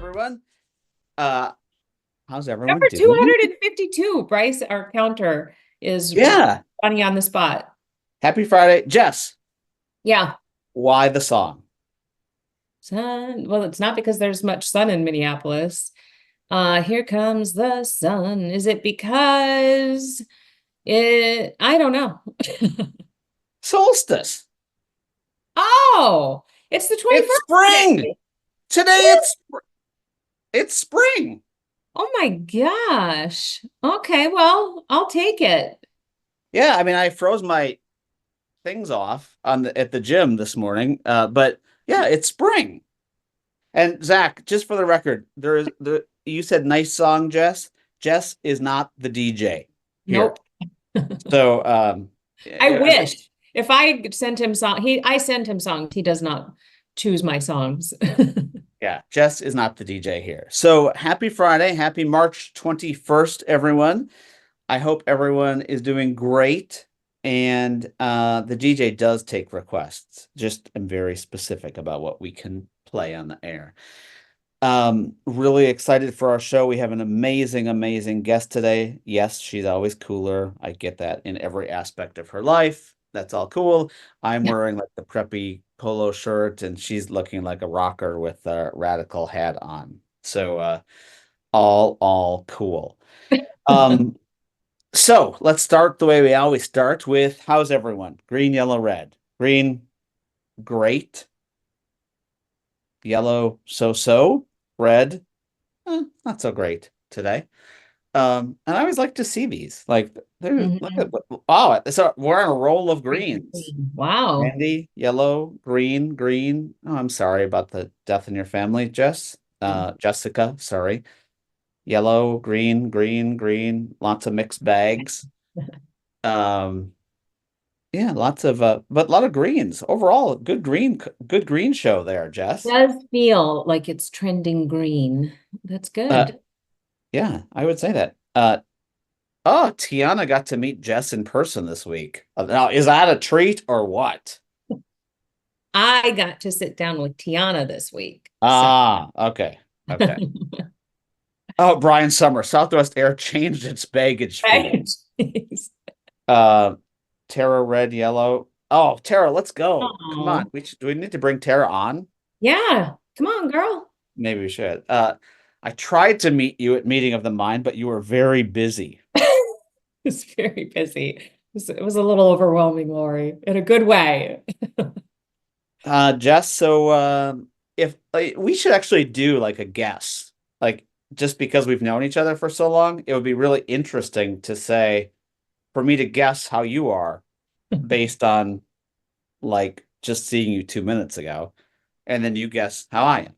everyone. Uh, how's everyone Number doing? 252, Bryce, our counter, is Yeah. funny on the spot. Happy Friday. Jess, Yeah. why the song? Sun. Well, it's not because there's much sun in Minneapolis. Here comes the sun. Is it because I don't know. Solstice. Oh, it's the It's 21st spring. today. Today it's spring. Oh my gosh. Okay, well, I'll take it. Yeah, I mean I froze my things off at the gym this morning. But yeah, it's spring. And Zach, just for the record, there is the you said nice song, Jess. Jess is not the DJ here. Nope. So I I mean, wish. If I sent him I send him songs. He does not choose my songs. yeah, Jess is not the DJ here. So happy Friday. Happy March 21st, everyone. I hope everyone is doing great. And the DJ does take requests. Just I'm very specific about what we can play on the air. Really excited for our show. We have an amazing, amazing guest today. Yes, she's always cooler. I get that in every aspect of her life. That's all cool. I'm wearing like the preppy polo shirt, and she's looking like a rocker with a radical hat on. So all cool. Um, so let's start the way we always start with how's everyone? Green, yellow, red. Green, great. Yellow, so-so. Red, not so great today. And I always like to see these. Like, there's look at Mhm. wow, so we're on a roll of greens. Wow. Candy, yellow, green, green. Oh, I'm sorry about the death in your family, Jess. Jessica, sorry. Yellow, green, green, green, lots of mixed bags. Um, yeah, lots of but a lot of greens. Overall, good green show there, Jess. Does feel like it's trending green. That's Uh, good. yeah, I would say that. Oh, Tiana got to meet Jess in person this week. Now, is that a treat or what? I got to sit down with Tiana this week. So Ah, okay. Okay. Oh, Brian Summer, Southwest Air changed its baggage fee. right. Uh, Tara, red, yellow. Oh, Tara, let's go. Come on. Oh, Do we need to bring Tara on? yeah. Come on, girl. Maybe we should. I tried to meet you at Meeting of the Mind, but you were very busy. It's very busy. It was a little overwhelming, Lori, in a good way. Jess, so if we should actually do like a guess, like just because we've known each other for so long, it would be really interesting to say for me to guess how you are based on like just seeing you 2 minutes ago, and then you guess how I am.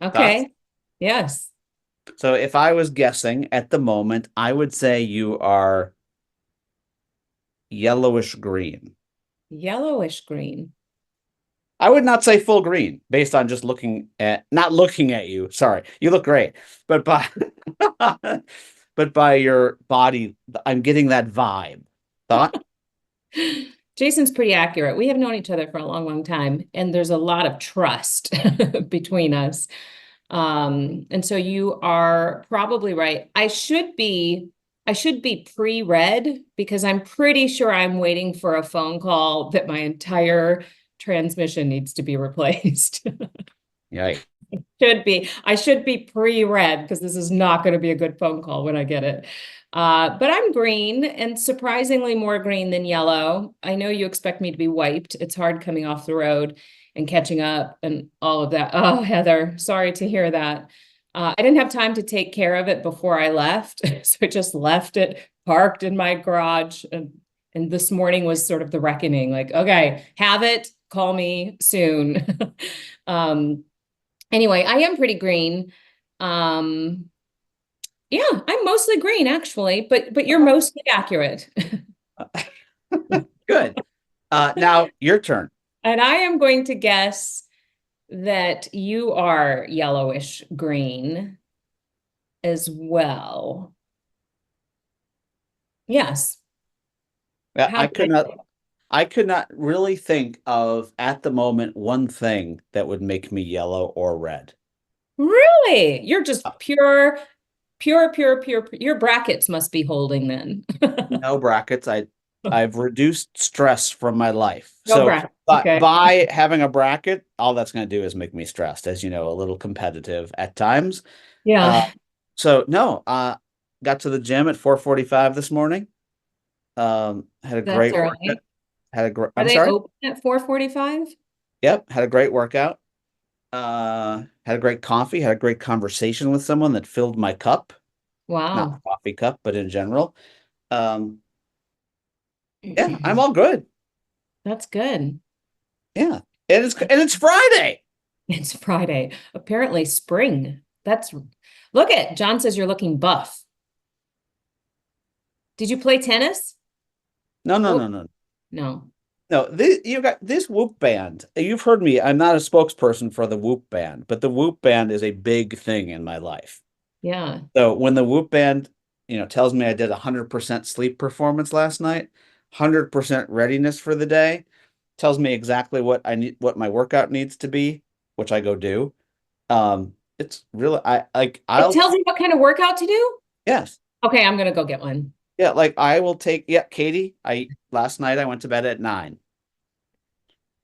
Thoughts? Okay. Yes. So if I was guessing at the moment, I would say you are yellowish green. Yellowish green. I would not say full green based on just not looking at you. Sorry, you look great, but by but by your body, I'm getting that vibe. Thought? Jason's pretty accurate. We have known each other for a long, long time, and there's a lot of trust between us. And so you are probably right. I should be pre-read because I'm pretty sure I'm waiting for a phone call that my entire transmission needs to be replaced. Yeah. I should be pre-read because this is not going to be a good phone call when I get it. But I'm green and surprisingly more green than yellow. I know you expect me to be wiped. It's hard coming off the road and catching up and all of that. Oh, Heather, sorry to hear that. I didn't have time to take care of it before I left. So I just left it parked in my garage. And this morning was sort of the reckoning, like, okay, have it, call me soon. um, Anyway, I am pretty green. Um, yeah, I'm mostly green actually, but you're mostly accurate. Good. Now your turn. And I am going to guess that you are yellowish green as well. Yes. Yeah, How did I say? I could not really think of at the moment one thing that would make me yellow or red. Really? You're just pure, pure, pure, pure. Your brackets must be holding then. No brackets. I've reduced stress from my life. No So bracket. but Okay. by having a bracket, all that's going to do is make me stressed, as you know, a little competitive at times. Uh, Yeah, so no, got to the gym at 4:45 this morning. Had a that's great workout. early. Are I'm they sorry. open at 4:45? Yep, had a great workout. Had a great coffee, had a great conversation with someone that filled my cup, not the Wow. coffee cup, but in general. Um, yeah, I'm all good. That's good. Yeah. And it's Friday. It's Friday. Apparently spring. That's look at John says you're looking buff. Did you play tennis? No, no, Oh, no, no. no. No, you got this Whoop band. You've heard me. I'm not a spokesperson for the Whoop band, but the Whoop band is a big thing in my life. Yeah. So when the Whoop band, tells me I did 100% sleep performance last night, 100% readiness for the day, tells me exactly what I need, what my workout needs to be, which I go do. It's really, I like, It tells you what kind of workout to do? yes. Okay, I'm gonna go get one. Yeah, like I will take, yeah, Katie, last night I went to bed at 9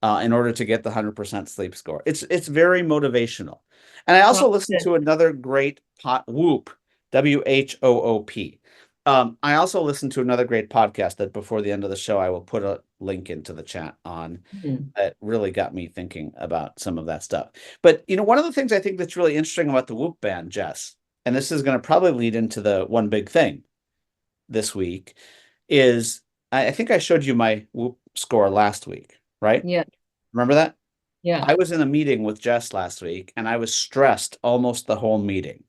in order to get the 100% sleep score. It's very motivational. And I Well, also listened to another great Whoop, WHOOP. I also listened to another great podcast that before the end of the show, I will put a link into the chat on hmm. that really got me thinking about some of that stuff. But one of the things I think that's really interesting about the Whoop band, Jess, and this is going to probably lead into the one big thing this week, is I think I showed you my Whoop score last week, right? Yeah, Remember that? yeah. I was in a meeting with Jess last week and I was stressed almost the whole meeting,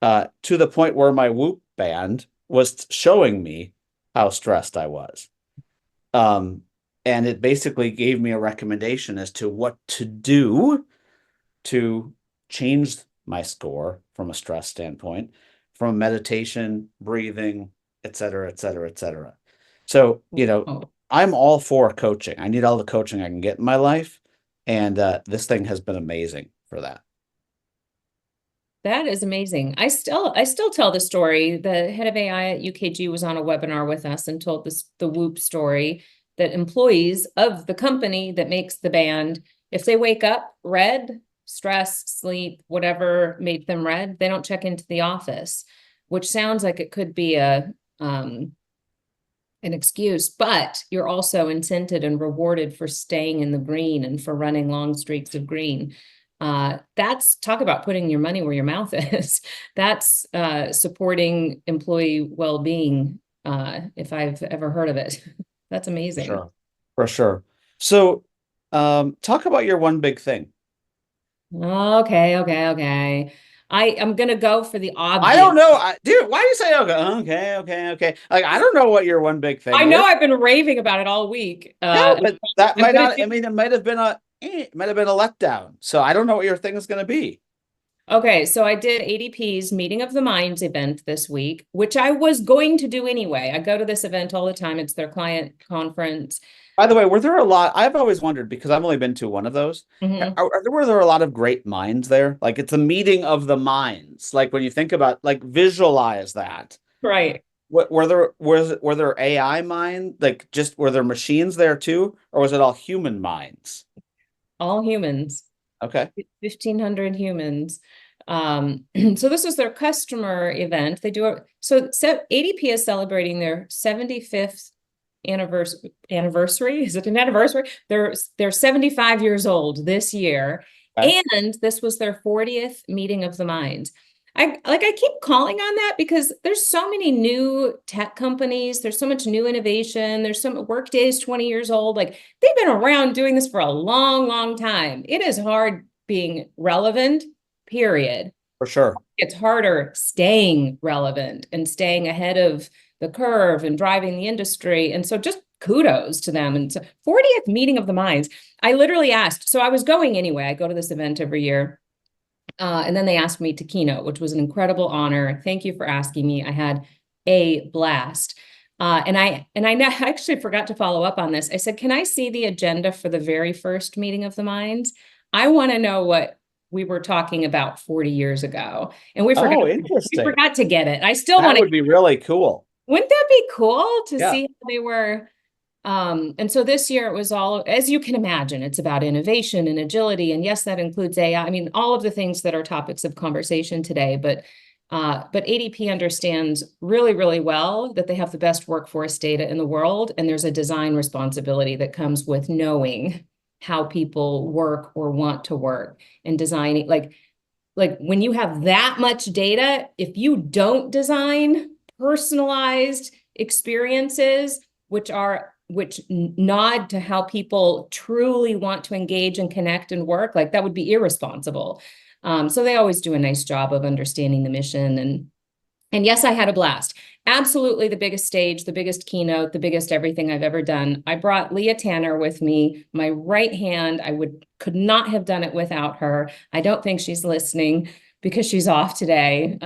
to the point where my Whoop band was showing me how stressed I was. Um, and it basically gave me a recommendation as to what to do to change my score from a stress standpoint, from meditation, breathing, et cetera, et cetera, et cetera. So, Oh, I'm all for coaching. I need all the coaching I can get in my life. And this thing has been amazing for that. that is amazing. I still tell the story. The head of AI at UKG was on a webinar with us and told the Whoop story that employees of the company that makes the band, if they wake up red, stress, sleep, whatever made them red, they don't check into the office, which sounds like it could be um an excuse, but you're also incented and rewarded for staying in the green and for running long streaks of green. That's talk about putting your money where your mouth is. That's supporting employee well-being, if I've ever heard of it. That's For amazing. sure. For sure. So, talk about your one big thing. Okay, okay, okay. I am gonna go for the I obvious. don't know, dude. Why do you say okay, okay, okay, okay? Like I don't know what your one big thing I know is. I've been raving about it all week. No, but that I'm might gonna not. do I mean, it might have been it might have been a letdown. So I don't know what your thing is going to be. Okay, so I did ADP's Meeting of the Minds event this week, which I was going to do anyway. I go to this event all the time. It's their client conference. By the way, were there a lot? I've always wondered because I've only been to one of those. Mhm. Were there a lot of great minds there? Like it's a meeting of the minds. Like when you think about, like visualize that. Right. What were there AI mind? Like just were there machines there too, or was it all human minds? All humans, Okay. 1,500 humans. So this was their customer event. They do ADP is celebrating their 75th anniversary. Is it an anniversary? They're 75 years old this year. Okay. And this was their 40th meeting of the minds. I keep calling on that because there's so many new tech companies, there's so much new innovation, there's some Workday's 20 years old. Like they've been around doing this for a long, long time. It is hard being relevant, period. For sure. It's harder staying relevant and staying ahead of the curve and driving the industry. And so just kudos to them. And so 40th meeting of the minds. I literally asked, so I was going anyway. I go to this event every year. And then they asked me to keynote, which was an incredible honor. Thank you for asking me. I had a blast. And I actually forgot to follow up on this. I said, can I see the agenda for the very first meeting of the minds? I want to know what we were talking about 40 years ago. And we Oh, we interesting. forgot to get it. I still That want to, would be really cool. wouldn't that be cool to Yeah. see how they were? And so this year it was all, as you can imagine, it's about innovation and agility. And yes, that includes AI. I mean, all of the things that are topics of conversation today, but ADP understands really, really well that they have the best workforce data in the world. And there's a design responsibility that comes with knowing how people work or want to work and designing. Like when you have that much data, if you don't design personalized experiences, which nod to how people truly want to engage and connect and work, like that would be irresponsible. So they always do a nice job of understanding the mission. And yes, I had a blast. Absolutely the biggest stage, the biggest keynote, the biggest everything I've ever done. I brought Leah Tanner with me, my right hand. Could not have done it without her. I don't think she's listening because she's off today,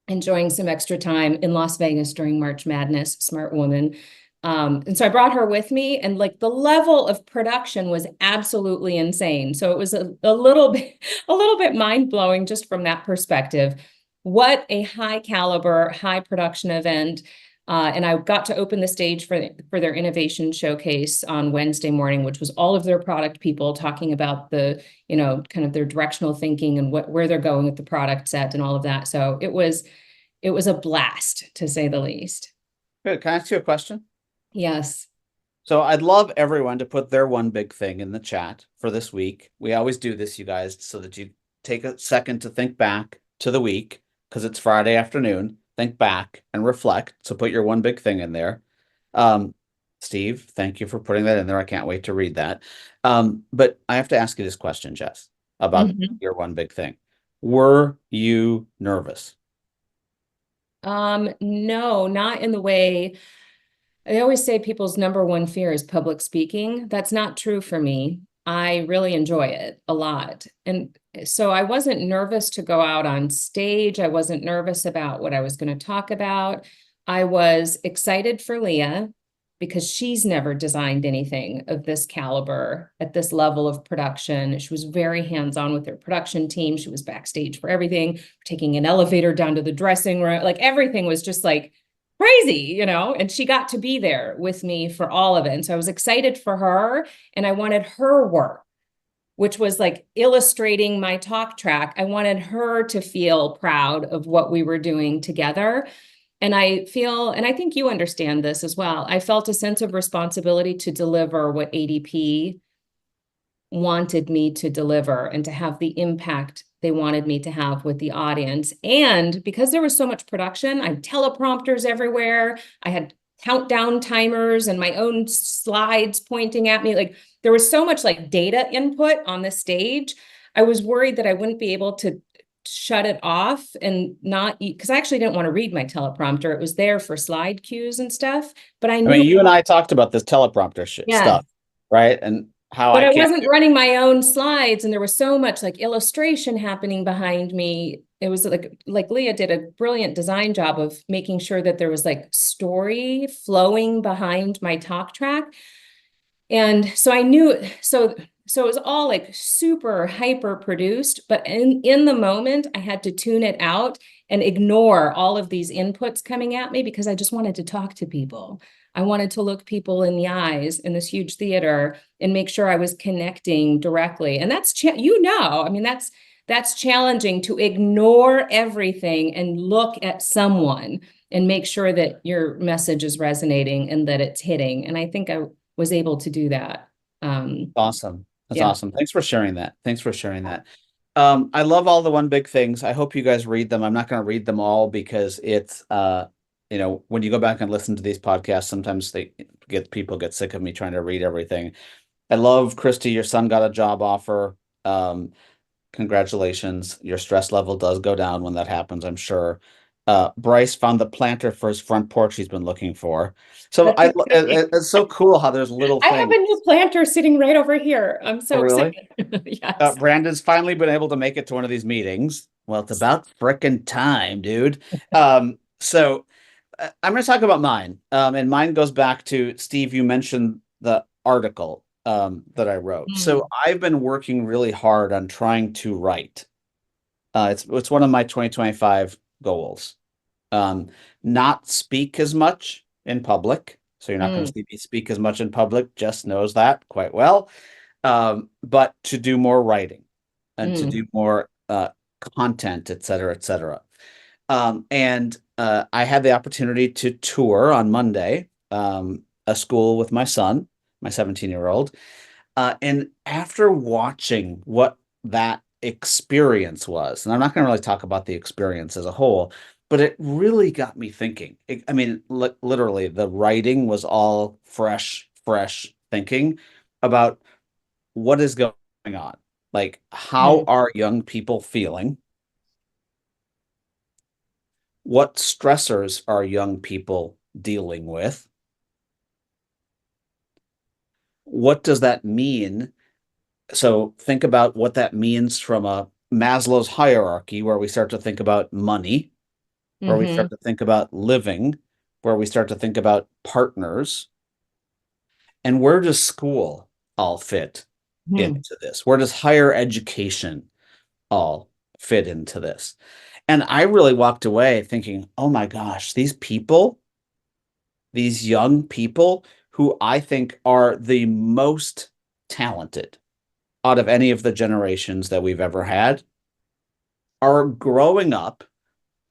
enjoying some extra time in Las Vegas during March Madness, smart woman. And so I brought her with me, and like the level of production was absolutely insane. So it was a little bit mind-blowing just from that perspective. What a high caliber, high production event. And I got to open the stage for their innovation showcase on Wednesday morning, which was all of their product people talking about the, kind of their directional thinking and where they're going with the product set and all of that. So it was a blast, to say the least. Good. Can I ask you a question? Yes. So I'd love everyone to put their one big thing in the chat for this week. We always do this, you guys, so that you take a second to think back to the week because it's Friday afternoon. Think back and reflect. So put your one big thing in there. Steve, thank you for putting that in there. I can't wait to read that. But I have to ask you this question, Jess, about your one big thing. Were you nervous? No, not in the way. I always say people's number one fear is public speaking. That's not true for me. I really enjoy it a lot. And so I wasn't nervous to go out on stage. I wasn't nervous about what I was going to talk about. I was excited for Leah because she's never designed anything of this caliber at this level of production. She was very hands-on with her production team. She was backstage for everything, taking an elevator down to the dressing room. Like everything was just like crazy, and she got to be there with me for all of it. And so I was excited for her, and I wanted her work, which was like illustrating my talk track. I wanted her to feel proud of what we were doing together. And I think you understand this as well. I felt a sense of responsibility to deliver what ADP wanted me to deliver and to have the impact they wanted me to have with the audience. And because there was so much production, I had teleprompters everywhere. I had countdown timers and my own slides pointing at me. Like there was so much like data input on the stage. I was worried that I wouldn't be able to shut it off and not eat, because I actually didn't want to read my teleprompter. It was there for slide cues and stuff, but I knew. You and I talked about this teleprompter stuff, right? And how But I I can't. wasn't running my own slides, and there was so much like illustration happening behind me. It was like Leah did a brilliant design job of making sure that there was like story flowing behind my talk track. And so I knew, so it was all like super hyper produced, but in the moment I had to tune it out and ignore all of these inputs coming at me because I just wanted to talk to people. I wanted to look people in the eyes in this huge theater and make sure I was connecting directly. And that's, I mean, that's challenging, to ignore everything and look at someone and make sure that your message is resonating and that it's hitting. And I think I was able to do that. Awesome. That's Yeah. awesome. Thanks for sharing that. I love all the one big things. I hope you guys read them. I'm not going to read them all because it's when you go back and listen to these podcasts, sometimes people get sick of me trying to read everything. I love Christy, your son got a job offer. Congratulations. Your stress level does go down when that happens, I'm sure. Bryce found the planter for his front porch he's been looking for. So it's so cool how there's little I have things. a new planter sitting right over here. I'm so Really? excited. Yes. Brandon's finally been able to make it to one of these meetings. Well, it's about frickin' time, dude. So I'm going to talk about mine. And mine goes back to, Steve, you mentioned the article. that I wrote. So Mm, I've been working really hard on trying to write. It's one of my 2025 goals. Um, Not speak as much in public. So you're not going to mm, see me speak as much in public. Jess knows that quite well. But to do more writing and to mm, do more content, et cetera, et cetera. And I had the opportunity to tour on Monday a school with my son, my 17-year-old. And after watching what that experience was, and I'm not going to really talk about the experience as a whole, but it really got me thinking. I mean, literally, the writing was all fresh thinking about what is going on. Like, how mm, are young people feeling? What stressors are young people dealing with? What does that mean? So think about what that means from a Maslow's hierarchy, where we start to think about money, where we mm-hmm, start to think about living, where we start to think about partners, and where does school all fit mm, into this? Where does higher education all fit into this? And I really walked away thinking, oh my gosh, these people, these young people who I think are the most talented out of any of the generations that we've ever had are growing up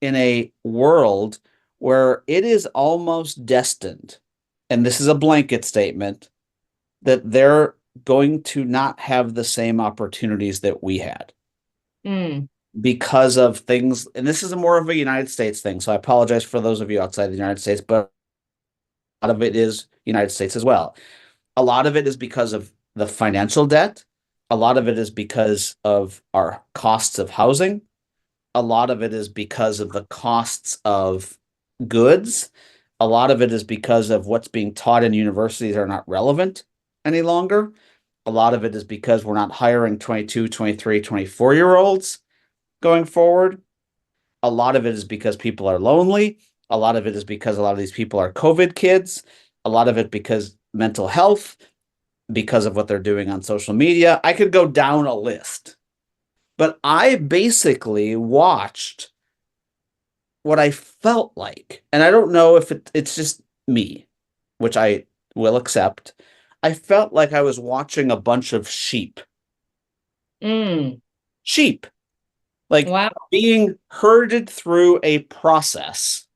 in a world where it is almost destined, and this is a blanket statement, that they're going to not have the same opportunities that we had mm. because of things. And this is more of a United States thing. So I apologize for those of you outside the United States, but a lot of it is United States as well. A lot of it is because of the financial debt. A lot of it is because of our costs of housing. A lot of it is because of the costs of goods. A lot of it is because of what's being taught in universities are not relevant any longer. A lot of it is because we're not hiring 22, 23, 24-year olds going forward. A lot of it is because people are lonely. A lot of it is because a lot of these people are COVID kids. A lot of it because mental health, because of what they're doing on social media. I could go down a list, but I basically watched what I felt like, and I don't know if it's just me, which I will accept. I felt like I was watching a bunch of Mm. sheep, like Wow. being herded through a process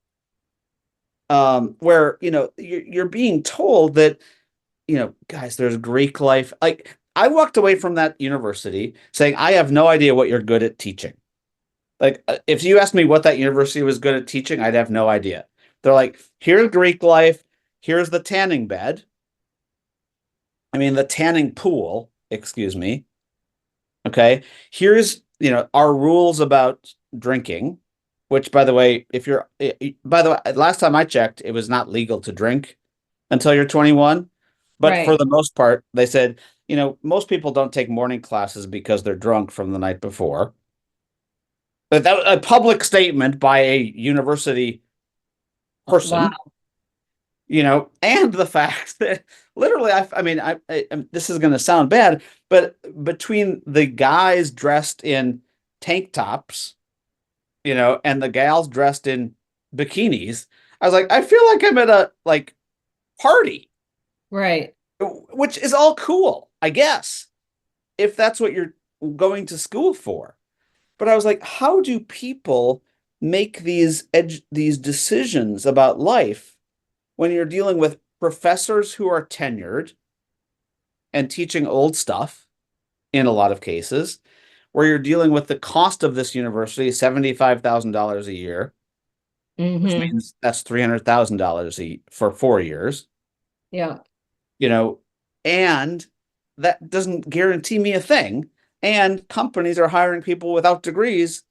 where, you're being told that, guys, there's Greek life. Like, I walked away from that university saying, I have no idea what you're good at teaching. Like, if you asked me what that university was good at teaching, I'd have no idea. They're like, here's Greek life, here's the tanning bed. I mean, the tanning pool, excuse me. Okay. Here's, our rules about drinking, which, by the way, by the way, last time I checked, it was not legal to drink until you're 21. But for Right. the most part, they said, most people don't take morning classes because they're drunk from the night before. But that was a public statement by a university Wow. person, and the fact that literally, I mean, this is going to sound bad, but between the guys dressed in tank tops, and the gals dressed in bikinis, I was like, I feel like I'm at a like party, Right. which is all cool, I guess, if that's what you're going to school for. But I was like, how do people make these decisions about life when you're dealing with professors who are tenured and teaching old stuff in a lot of cases, where you're dealing with the cost of this university, $75,000 a year, which Mm-hmm. means that's $300,000 for 4 years, Yeah. you know, and that doesn't guarantee me a thing. And companies are hiring people without degrees.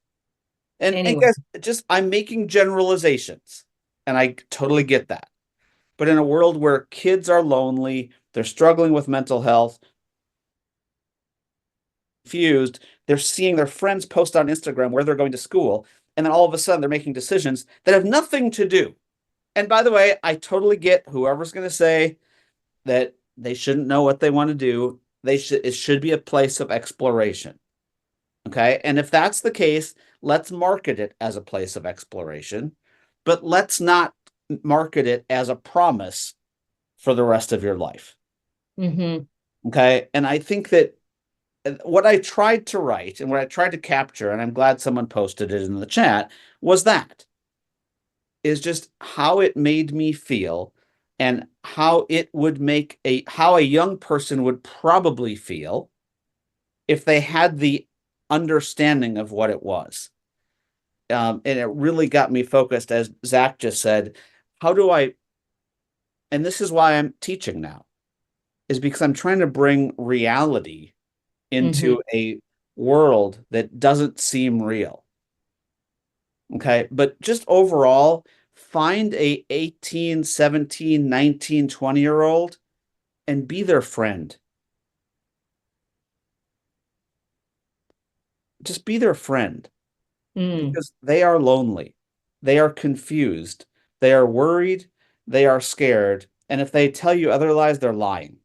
And Anyway. guys, just I'm making generalizations, and I totally get that. But in a world where kids are lonely, they're struggling with mental health, confused, they're seeing their friends post on Instagram where they're going to school, and then all of a sudden they're making decisions that have nothing to do. And by the way, I totally get whoever's going to say that They shouldn't know what they want to do. It should be a place of exploration. Okay. And if that's the case, let's market it as a place of exploration, but let's not market it as a promise for the rest of your life. Mm-hmm. Okay. And I think that what I tried to write and what I tried to capture, and I'm glad someone posted it in the chat, was that is just how it made me feel and how it would make how a young person would probably feel if they had the understanding of what it was. And it really got me focused, as Zach just said. How do I, and this is why I'm teaching now, is because I'm trying to bring reality Mm-hmm. into a world that doesn't seem real. Okay. But just overall, find a 18, 17, 19, 20-year old and be their friend. Just be their friend Mm. because they are lonely. They are confused. They are worried. They are scared. And if they tell you otherwise, they're lying.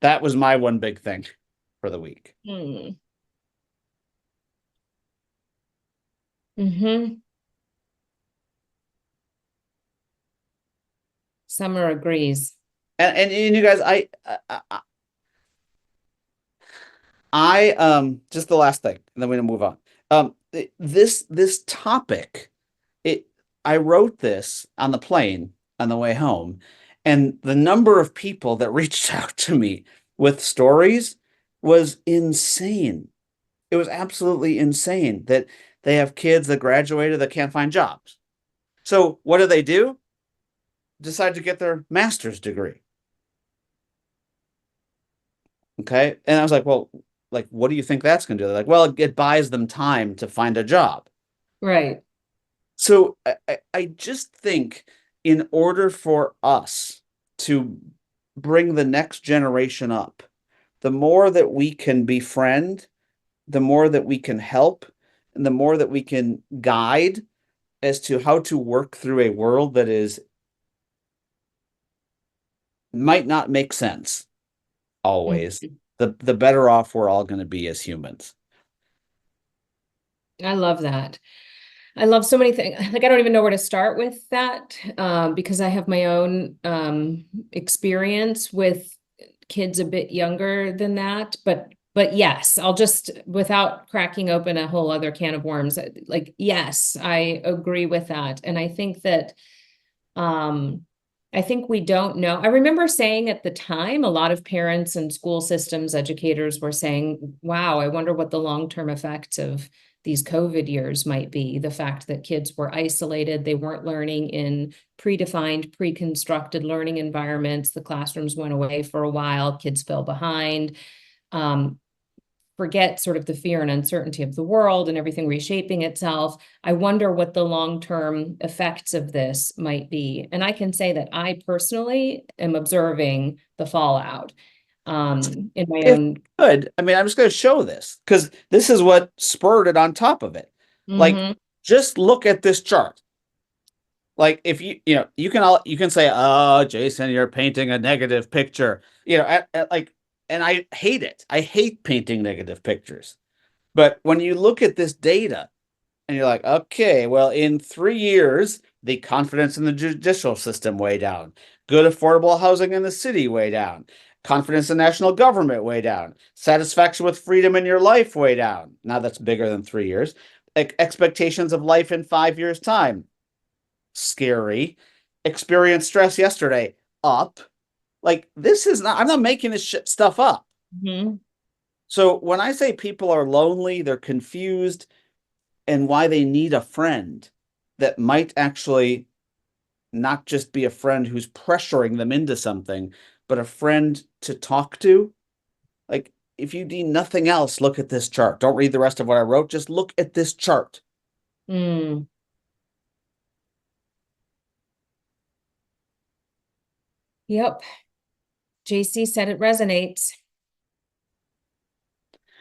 That was my one big thing for the week. Mm. Mm-hmm. Summer agrees. And you guys, just the last thing, and then we're gonna move on. This topic, it I wrote this on the plane on the way home, and the number of people that reached out to me with stories was insane. It was absolutely insane that they have kids that graduated that can't find jobs. So what do? Decide to get their master's degree. Okay. And I was like, well, like, what do you think that's going to do? They're like, well, it buys them time to find a job. Right. So I just think in order for us to bring the next generation up, the more that we can befriend, the more that we can help, and the more that we can guide as to how to work through a world that is might not make sense always, Mhm. the better off we're all going to be as humans. I love that. I love so many things. Like, I don't even know where to start with that, because I have my own experience with kids a bit younger than that. But yes, I'll just, without cracking open a whole other can of worms, like, yes, I agree with that. And um, I think we don't know. I remember saying at the time, a lot of parents and school systems educators were saying, wow, I wonder what the long-term effects of these COVID years might be. The fact that kids were isolated, they weren't learning in predefined, pre-constructed learning environments. The classrooms went away for a while, kids fell behind. Um, Forget sort of the fear and uncertainty of the world and everything reshaping itself. I wonder what the long-term effects of this might be. And I can say that I personally am observing the fallout in my If own. good, I mean, I'm just going to show this because this is what spurred it on top of it. Like, Mhm. just look at this chart. Like, if you can say, "Oh, Jason, you're painting a negative picture," and I hate it. I hate painting negative pictures. But when you look at this data, and you're like, okay, well, in 3 years, the confidence in the judicial system way down, good affordable housing in the city way down, confidence in national government way down, satisfaction with freedom in your life way down. Now that's bigger than 3 years. Expectations of life in 5 years' time, scary. Experience stress yesterday, up. Like, this is not, I'm not making this stuff up. Mhm. So when I say people are lonely, they're confused, and why they need a friend that might actually not just be a friend who's pressuring them into something, but a friend to talk to. Like, if you need nothing else, look at this chart. Don't read the rest of what I wrote. Just look at this chart. Mm. Yep. JC said it resonates.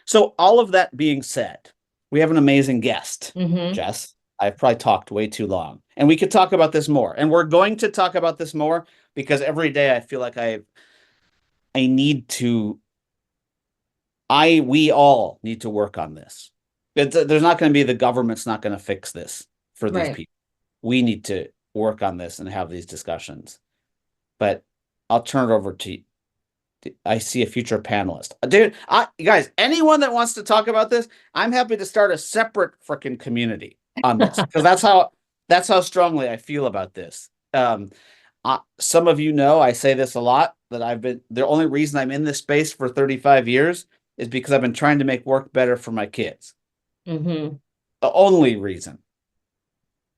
So, all of that being said, we have an amazing guest, Hmm. Jess. I've probably talked way too long, and we could talk about this more. And we're going to talk about this more because every day I feel like I need to. We all need to work on this. There's not going to be the government's not going to fix this for these Right. people. We need to work on this and have these discussions. But I'll turn it over to you. I see a future panelist. Dude, guys, anyone that wants to talk about this, I'm happy to start a separate freaking community on this because that's how strongly I feel about this. Some of you know I say this a lot that the only reason I'm in this space for 35 years is because I've been trying to make work better for my kids. Mm-hmm. The only reason.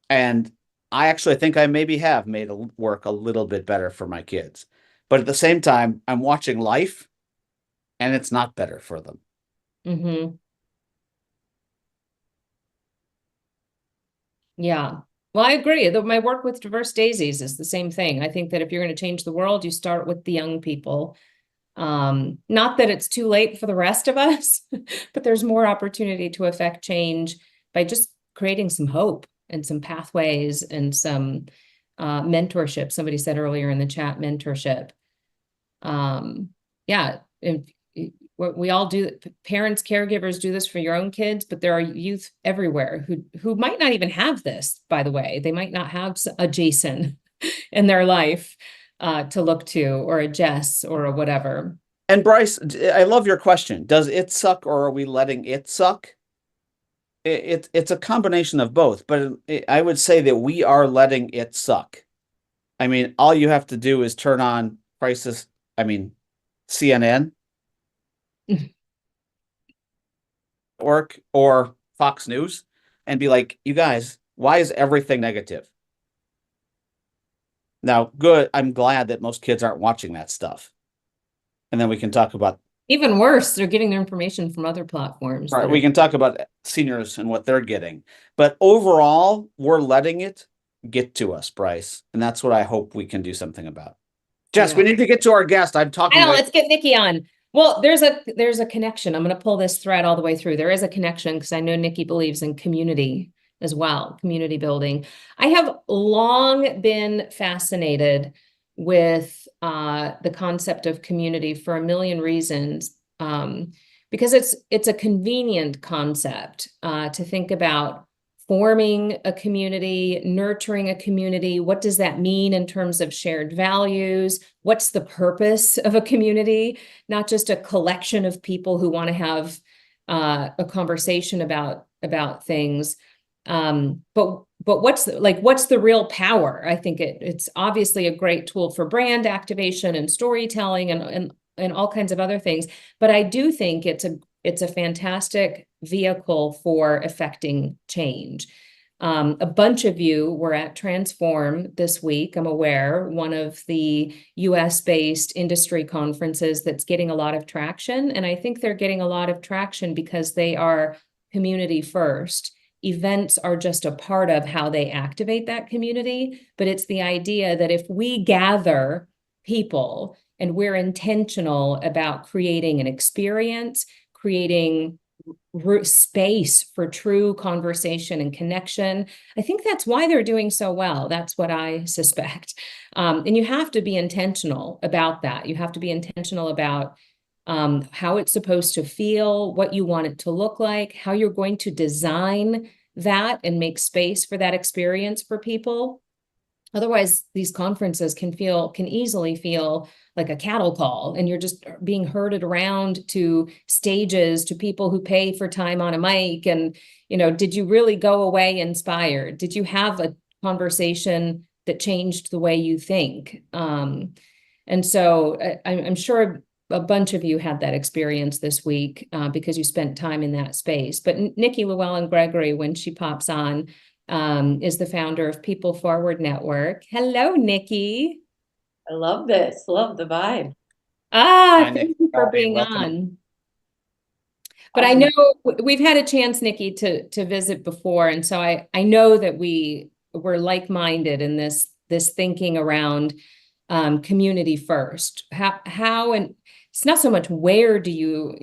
And I actually think I maybe have made work a little bit better for my kids. But at the same time, I'm watching life and it's not better for them. Mm-hmm. Yeah. Well, I agree. My work with Diverse Daisies is the same thing. I think that if you're going to change the world, you start with the young people. Not that it's too late for the rest of us, but there's more opportunity to affect change by just creating some hope and some pathways and some mentorship. Somebody said earlier in the chat, mentorship. Yeah, we all do. Parents, caregivers do this for your own kids, but there are youth everywhere who might not even have this, by the way. They might not have a Jason in their life to look to, or a Jess, or a whatever. And Bryce, I love your question. Does it suck, or are we letting it suck? It's a combination of both, but I would say that we are letting it suck. I mean, all you have to do is turn on CNN or Fox News and be like, you guys, why is everything negative? Now, good. I'm glad that most kids aren't watching that stuff. And then we can talk about, Even worse, they're getting their information from other platforms. right, we can talk about seniors and what they're getting. But overall, we're letting it get to us, Bryce. And that's what I hope we can do something about. Jess, we need to get to our guest. I'm talking. I know, let's get Nikki on. Well, there's a connection. I'm going to pull this thread all the way through. There is a connection because I know Nikki believes in community as well, community building. I have long been fascinated with the concept of community for a million reasons, because it's a convenient concept to think about forming a community, nurturing a community. What does that mean in terms of shared values? What's the purpose of a community? Not just a collection of people who want to have a conversation about things. But what's the real power? I think it's obviously a great tool for brand activation and storytelling and all kinds of other things. But I do think it's a fantastic vehicle for affecting change. A bunch of you were at Transform this week, I'm aware, one of the US-based industry conferences that's getting a lot of traction. And I think they're getting a lot of traction because they are community first. Events are just a part of how they activate that community, but it's the idea that if we gather people and we're intentional about creating an experience, creating space for true conversation and connection. I think that's why they're doing so well. That's what I suspect. And you have to be intentional about that. You have to be intentional about how it's supposed to feel, what you want it to look like, how you're going to design that and make space for that experience for people. Otherwise, these conferences can easily feel like a cattle call, and you're just being herded around to stages, to people who pay for time on a mic. And, did you really go away inspired? Did you have a conversation that changed the way you think? And so I'm sure a bunch of you had that experience this week because you spent time in that space. But Nikki Lewallen Gregory, when she pops on, is the founder of PeopleForward Network. Hello, Nikki. I love this. Love the vibe. Thank you for being on. But I know we've had a chance, Nikki, to visit before, and so I know that we're like-minded in this thinking around community first. How and it's not so much where do you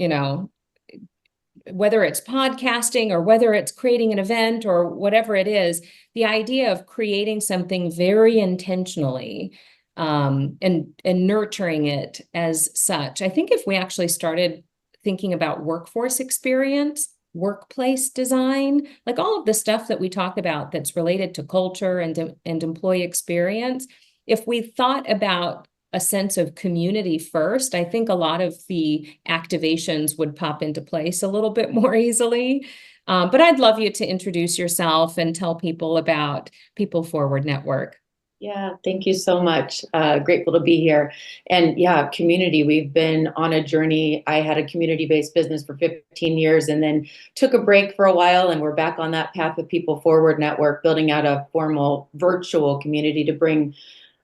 whether it's podcasting or whether it's creating an event or whatever it is, the idea of creating something very intentionally and nurturing it as such. I think if we actually started thinking about workforce experience, workplace design, like all of the stuff that we talk about that's related to culture and employee experience, if we thought about a sense of community first, I think a lot of the activations would pop into place a little bit more easily. But I'd love you to introduce yourself and tell people about PeopleForward Network. Yeah, thank you so much. Grateful to be here. And yeah, community, we've been on a journey. I had a community-based business for 15 years and then took a break for a while, and we're back on that path with PeopleForward Network, building out a formal virtual community to bring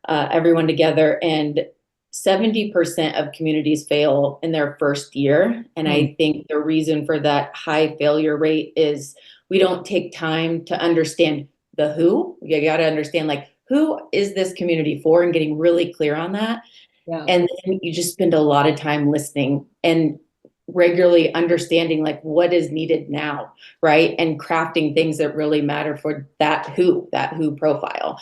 everyone together. And 70% of communities fail in their first year. And I think the reason for that high failure rate is we don't take time to understand the who. You got to understand, like, who is this community for, and getting really clear on that. Yeah. And then you just spend a lot of time listening and regularly understanding, like, what is needed now, right? And crafting things that really matter for that who profile.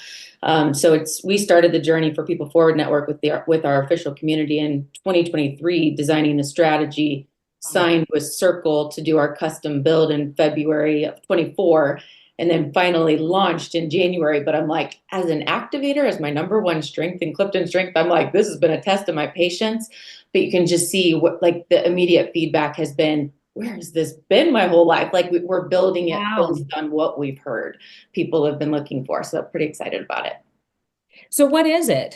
So we started the journey for PeopleForward Network with our official community in 2023, designing the strategy, signed with Circle to do our custom build in February of 24. And then finally launched in January. But I'm like, as an activator, as my number one strength in Clifton Strength, I'm like, this has been a test of my patience. But you can just see what, like, the immediate feedback has been, where has this been my whole life? Like, we're building it based on what we've heard people have been looking for. So I'm pretty excited about it. So what is it?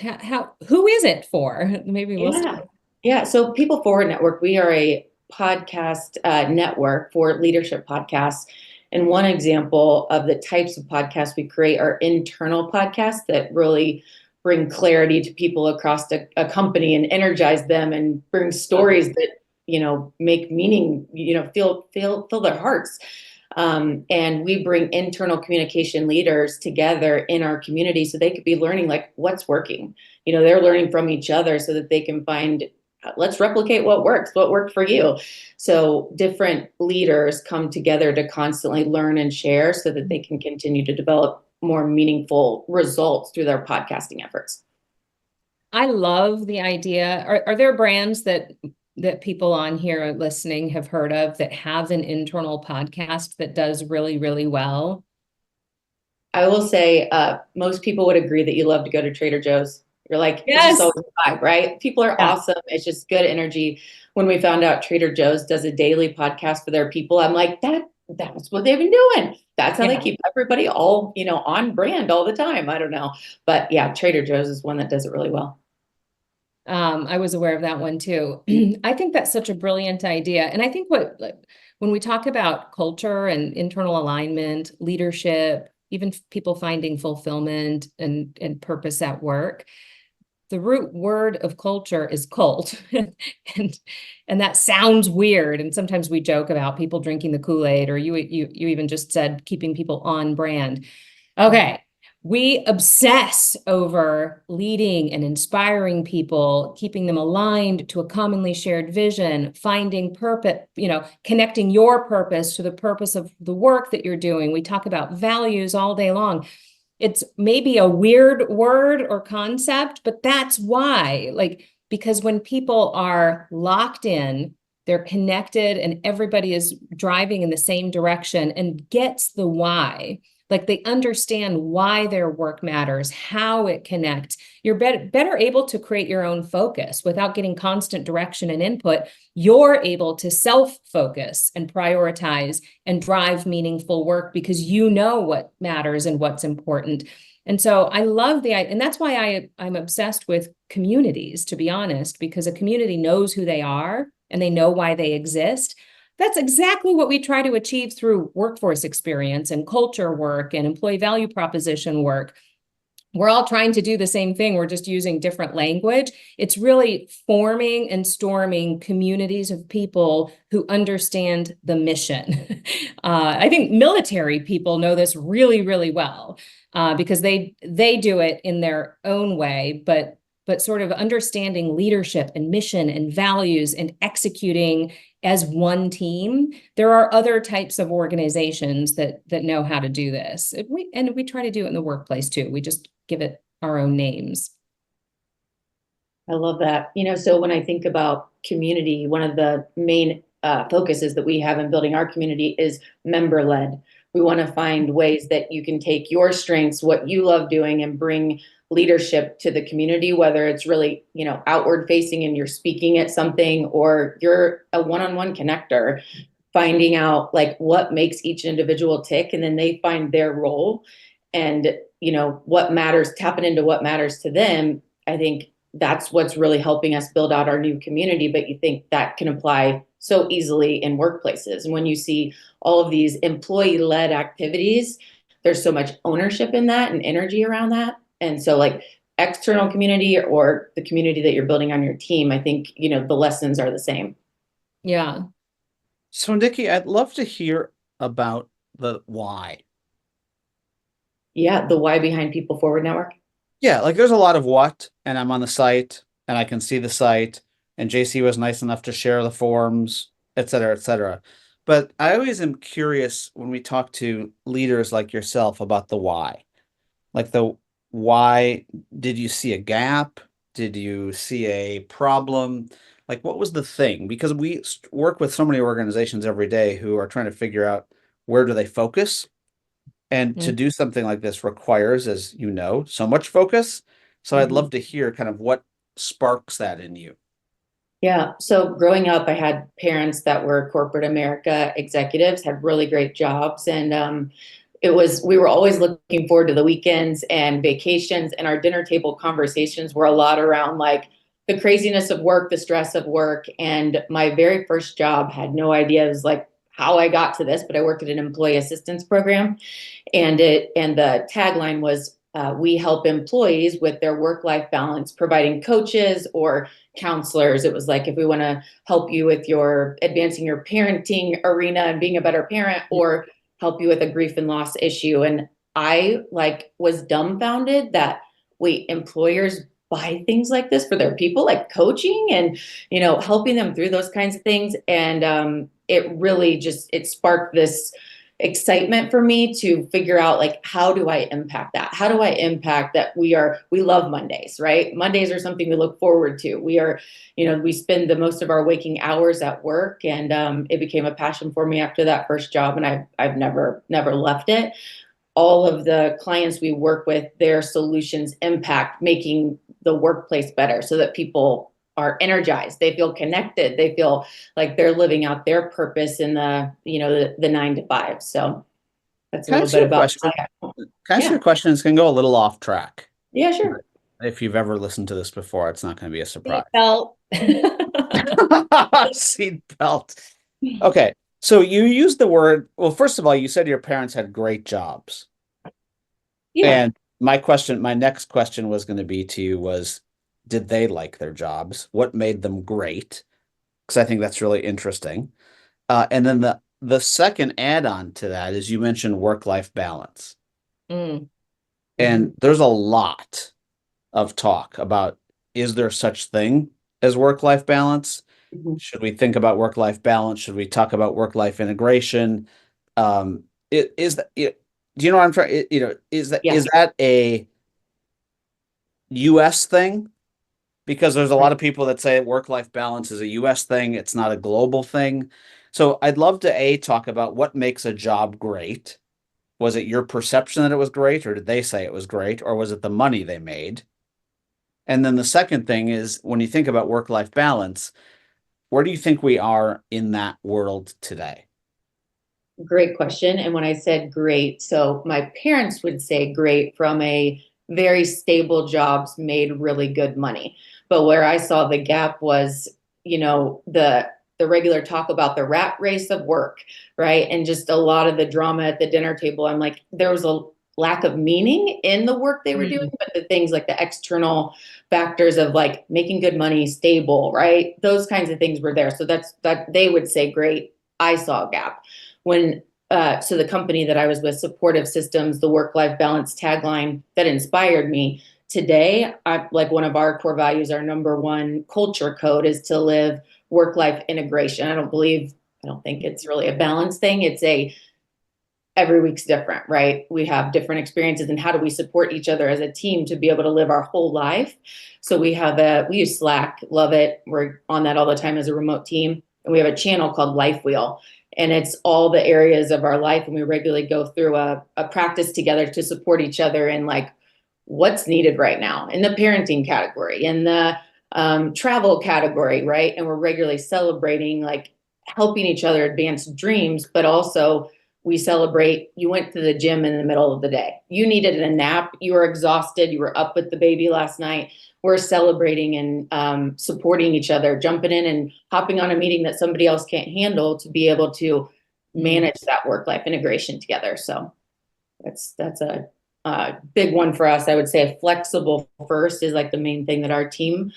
Who is it for? Maybe we'll start. Yeah. So PeopleForward Network, we are a podcast network for leadership podcasts. And one example of the types of podcasts we create are internal podcasts that really bring clarity to people across a company and energize them and bring stories that, make meaning, fill their hearts. And we bring internal communication leaders together in our community so they could be learning, like, what's working. They're learning from each other so that they can find, let's replicate what worked for you. So different leaders come together to constantly learn and share so that they can continue to develop more meaningful results through their podcasting efforts. I love the idea. Are there brands that people on here listening have heard of that have an internal podcast that does really, really well? I will say most people would agree that you love to go to Trader Joe's. You're like, yes, it's just always a vibe, right? People are awesome. It's just good energy. When we found out Trader Joe's does a daily podcast for their people, I'm like, that's what they've been doing. That's how they keep everybody all, on brand all the time. I don't know. But yeah, Trader Joe's is one that does it really well. I was aware of that one too. I think that's such a brilliant idea. And I think when we talk about culture and internal alignment, leadership, even people finding fulfillment and purpose at work, the root word of culture is cult. and that sounds weird. And sometimes we joke about people drinking the Kool-Aid, or you even just said keeping people on brand. Okay. We obsess over leading and inspiring people, keeping them aligned to a commonly shared vision, finding purpose, connecting your purpose to the purpose of the work that you're doing. We talk about values all day long. It's maybe a weird word or concept, but that's why, because when people are locked in, they're connected and everybody is driving in the same direction and gets the why. Like, they understand why their work matters, how it connects. You're better able to create your own focus without getting constant direction and input. You're able to self-focus and prioritize and drive meaningful work because you know what matters and what's important. And so I love and that's why I'm obsessed with communities, to be honest, because a community knows who they are and they know why they exist. That's exactly what we try to achieve through workforce experience and culture work and employee value proposition work. We're all trying to do the same thing. We're just using different language. It's really forming and storming communities of people who understand the mission. I think military people know this really, really well because they do it in their own way, but sort of understanding leadership and mission and values and executing as one team. There are other types of organizations that know how to do this. And we try to do it in the workplace too. We just give it our own names. I love that. So when I think about community, one of the main focuses that we have in building our community is member-led. We want to find ways that you can take your strengths, what you love doing, and bring leadership to the community, whether it's really, outward facing and you're speaking at something, or you're a one-on-one connector, finding out like what makes each individual tick, and then they find their role and, what matters, tapping into what matters to them. I think that's what's really helping us build out our new community. But you think that can apply so easily in workplaces. And when you see all of these employee-led activities, there's so much ownership in that and energy around that. And so like external community or the community that you're building on your team, I think, the lessons are the same. Yeah. So Nikki, I'd love to hear about the why. Yeah, the why behind PeopleForward Network. Yeah, like there's a lot of what, and I'm on the site and I can see the site, and JC was nice enough to share the forms, et cetera, et cetera. But I always am curious when we talk to leaders like yourself about the why. Like the why, did you see a gap? Did you see a problem? Like what was the thing? Because we work with so many organizations every day who are trying to figure out where do they focus. And to do something like this requires, as you know, so much focus. So I'd love to hear kind of what sparks that in you. Yeah. So growing up, I had parents that were corporate America executives, had really great jobs. And we were always looking forward to the weekends and vacations, and our dinner table conversations were a lot around like the craziness of work, the stress of work. And my very first job, had no idea, it was like how I got to this, but I worked at an employee assistance program. And the tagline was, we help employees with their work-life balance, providing coaches or counselors. It was like, if we want to help you with your advancing your parenting arena and being a better parent, or help you with a grief and loss issue. And I was dumbfounded that employers buy things like this for their people, like coaching and, helping them through those kinds of things. And it really it sparked this excitement for me to figure out like, how do I impact that? How do I impact that? We love Mondays, right? Mondays are something we look forward to. We spend the most of our waking hours at work, and it became a passion for me after that first job. And I've never left it. All of the clients we work with, their solutions impact making the workplace better so that people are energized, they feel connected, they feel like they're living out their purpose in the 9 to 5. So that's a little bit about. Can I ask you a question? It's going to go a little off track. Yeah, sure. If you've ever listened to this before, it's not going to be a surprise. Seatbelt. Seatbelt. Okay. So you used the word, well, first of all, you said your parents had great jobs. Yeah. And my next question was going to be to you was, did they like their jobs? What made them great? Because I think that's really interesting. And then the second add-on to that is you mentioned work-life balance. Mm. And there's a lot of talk about, is there such thing as work-life balance? Should we think about work-life balance? Should we talk about work-life integration? Do you know what I'm trying? Is that a US thing? Because there's a lot of people that say work-life balance is a US thing. It's not a global thing. So I'd love to talk about what makes a job great. Was it your perception that it was great, or did they say it was great, or was it the money they made? And then the second thing is, when you think about work-life balance, where do you think we are in that world today? Great question. And when I said great, so my parents would say great from a very stable jobs, made really good money. But where I saw the gap was, the regular talk about the rat race of work, right? And just a lot of the drama at the dinner table. I'm like, there was a lack of meaning in the work they were doing, but the things like the external factors of like making good money, stable, right? Those kinds of things were there. So that they would say, great, I saw a gap. So the company that I was with, Supportive Systems, the work-life balance tagline that inspired me today, like one of our core values, our number one culture code is to live work-life integration. I don't think it's really a balance thing. It's every week's different, right? We have different experiences, and how do we support each other as a team to be able to live our whole life? So we use Slack, love it. We're on that all the time as a remote team. And we have a channel called Life Wheel, and it's all the areas of our life. And we regularly go through a practice together to support each other in like what's needed right now in the parenting category, in the travel category, right? And we're regularly celebrating, like helping each other advance dreams, but also we celebrate you went to the gym in the middle of the day. You needed a nap. You were exhausted. You were up with the baby last night. We're celebrating and supporting each other, jumping in and hopping on a meeting that somebody else can't handle to be able to manage that work-life integration together. So that's a big one for us. I would say flexible first is like the main thing that our team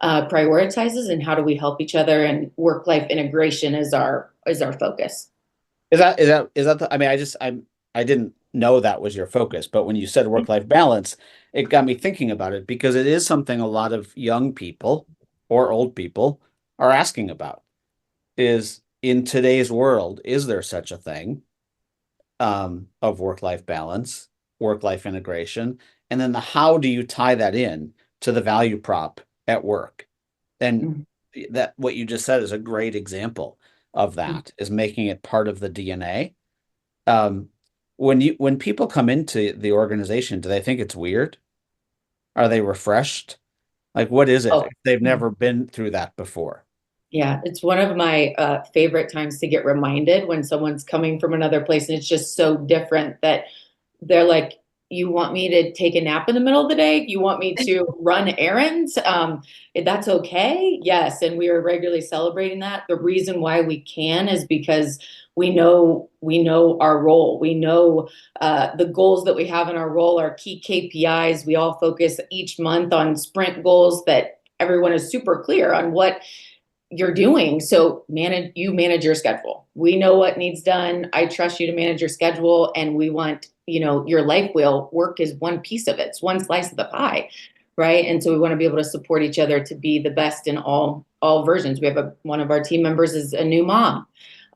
prioritizes, and how do we help each other, and work-life integration is our focus. Is that I mean, I didn't know that was your focus, but when you said work-life balance, it got me thinking about it, because it is something a lot of young people or old people are asking about. Is in today's world, is there such a thing of work-life balance, work-life integration, and then how do you tie that in to the value prop at work? And that what you just said is a great example of that, is making it part of the DNA. When people come into the organization, do they think it's weird? Are they refreshed? Like, what is it if they've never been through that before? Yeah, it's one of my favorite times to get reminded when someone's coming from another place and it's just so different that they're like, you want me to take a nap in the middle of the day? You want me to run errands? That's okay. Yes. And we are regularly celebrating that. The reason why we can is because we know our role. We know the goals that we have in our role, our key KPIs. We all focus each month on sprint goals that everyone is super clear on what you're doing. So you manage your schedule. We know what needs done. I trust you to manage your schedule, and we want, your life wheel work is one piece of it. It's one slice of the pie, right? And so we want to be able to support each other to be the best in all versions. We have one of our team members is a new mom.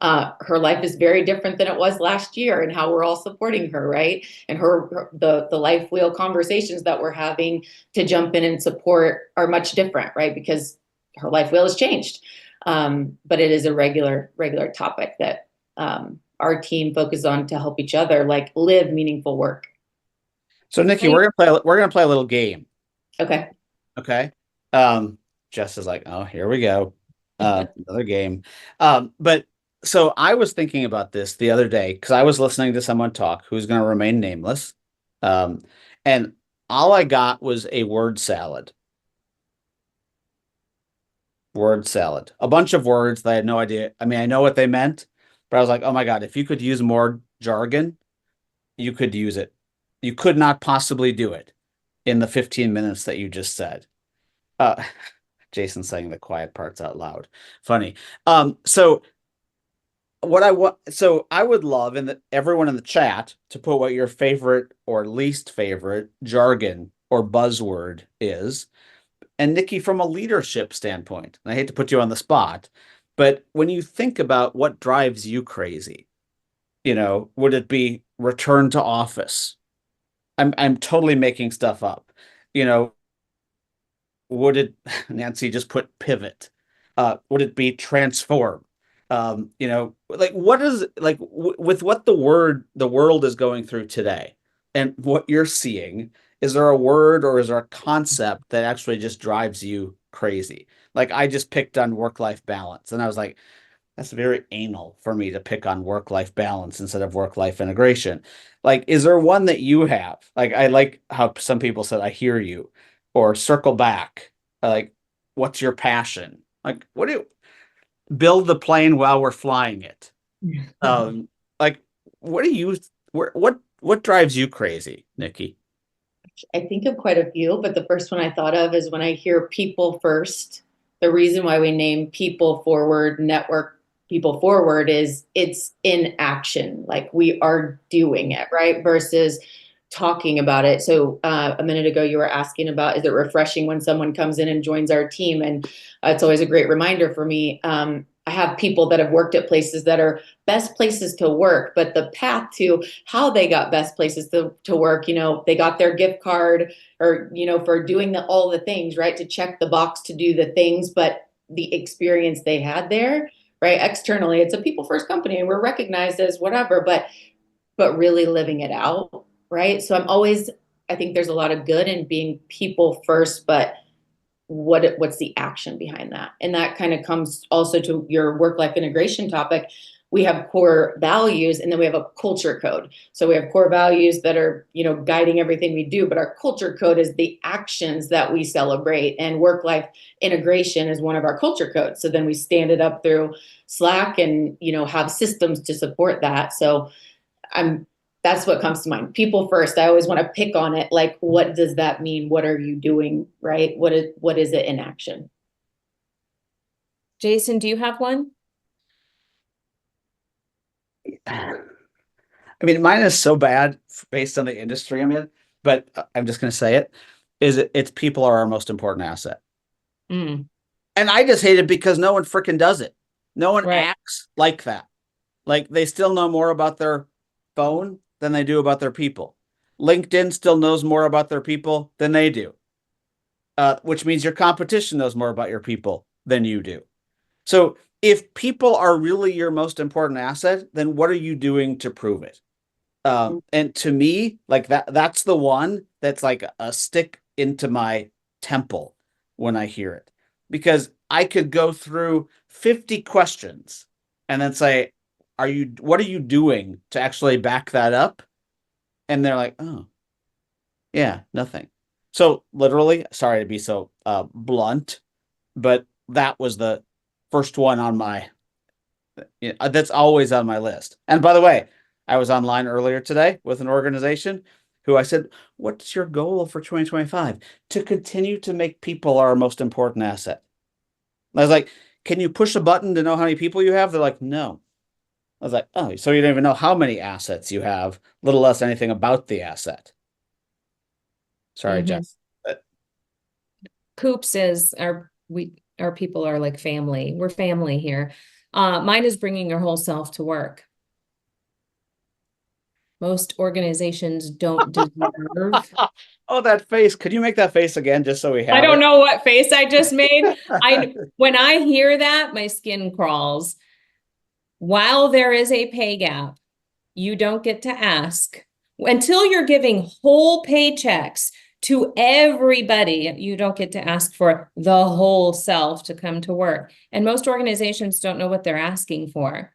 Her life is very different than it was last year, and how we're all supporting her, right? And the life wheel conversations that we're having to jump in and support are much different, right? Because her life wheel has changed. But it is a regular topic that our team focuses on to help each other like live meaningful work. So Nikki, we're gonna play a little game. Okay. Okay. Jess is like, oh, here we go. Another game. But so I was thinking about this the other day, because I was listening to someone talk who's going to remain nameless. And all I got was a word salad. A bunch of words that I had no idea. I mean, I know what they meant, but I was like, oh my God, if you could use more jargon, you could use it. You could not possibly do it in the 15 minutes that you just said. Jason's saying the quiet parts out loud. Funny. So I would love everyone in the chat to put what your favorite or least favorite jargon or buzzword is. And Nikki, from a leadership standpoint, and I hate to put you on the spot, but when you think about what drives you crazy, would it be return to office? I'm totally making stuff up. Would it, Nancy just put pivot? Would it be transform? Like what is like with what the world is going through today and what you're seeing, is there a word or is there a concept that actually just drives you crazy? Like I just picked on work-life balance, and I was like, that's very anal for me to pick on work-life balance instead of work-life integration. Like, is there one that you have? Like, I like how some people said, I hear you, or circle back. Like, what's your passion? Like, what do you build the plane while we're flying it? Like, what do you, what drives you crazy, Nikki? I think of quite a few, but the first one I thought of is when I hear people first. The reason why we name PeopleForward Network PeopleForward is it's in action, like we are doing it, right? Versus talking about it. So a minute ago, you were asking about, is it refreshing when someone comes in and joins our team? And it's always a great reminder for me. I have people that have worked at places that are best places to work, but the path to how they got best places to work, they got their gift card or, for doing all the things, right? To check the box, to do the things, but the experience they had there, right? Externally, it's a people first company and we're recognized as whatever, but really living it out, right? So I think there's a lot of good in being people first, but what's the action behind that? And that kind of comes also to your work-life integration topic. We have core values and then we have a culture code. So we have core values that are, guiding everything we do, but our culture code is the actions that we celebrate, and work-life integration is one of our culture codes. So then we stand it up through Slack and, have systems to support that. So that's what comes to mind. People first. I always want to pick on it. Like, what does that mean? What are you doing? Right? What is it in action? Jason, do you have one? I mean, mine is so bad based on the industry I'm in, but I'm just going to say it's people are our most important asset. Mm, And I just hate it because no one freaking does it. No one right. acts like that. Like, they still know more about their phone than they do about their people. LinkedIn still knows more about their people than they do, which means your competition knows more about your people than you do. So if people are really your most important asset, then what are you doing to prove it? And to me, like that's the one that's like a stick into my temple when I hear it, because I could go through 50 questions and then say, what are you doing to actually back that up? And they're like, oh, yeah, nothing. So literally, sorry to be so blunt, but that was the first one on that's always on my list. And by the way, I was online earlier today with an organization who I said, what's your goal for 2025? To continue to make people our most important asset. I was like, can you push a button to know how many people you have? They're like, no. I was like, oh, so you don't even know how many assets you have, little less anything about the asset. Sorry, Mm-hmm. Jess. But Coops is our people are like family. We're family here. Mine is bringing your whole self to work. Most organizations don't deserve. oh, that face. Could you make that face again just so we I have don't it? know what face I just made. When I hear that, my skin crawls. While there is a pay gap, you don't get to ask until you're giving whole paychecks to everybody. You don't get to ask for the whole self to come to work. And most organizations don't know what they're asking for.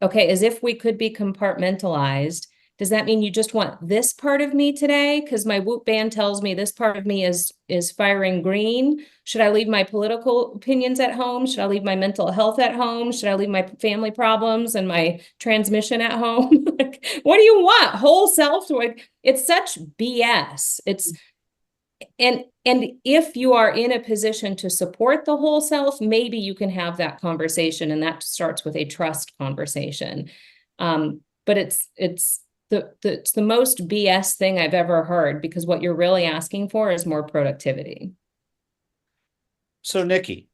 Okay, as if we could be compartmentalized. Does that mean you just want this part of me today? Because my Whoop band tells me this part of me is firing green. Should I leave my political opinions at home? Should I leave my mental health at home? Should I leave my family problems and my transmission at home? Like, what do you want? Whole self? It's such BS. And if you are in a position to support the whole self, maybe you can have that conversation, and that starts with a trust conversation. But it's the most BS thing I've ever heard, because what you're really asking for is more productivity. So, Nikki,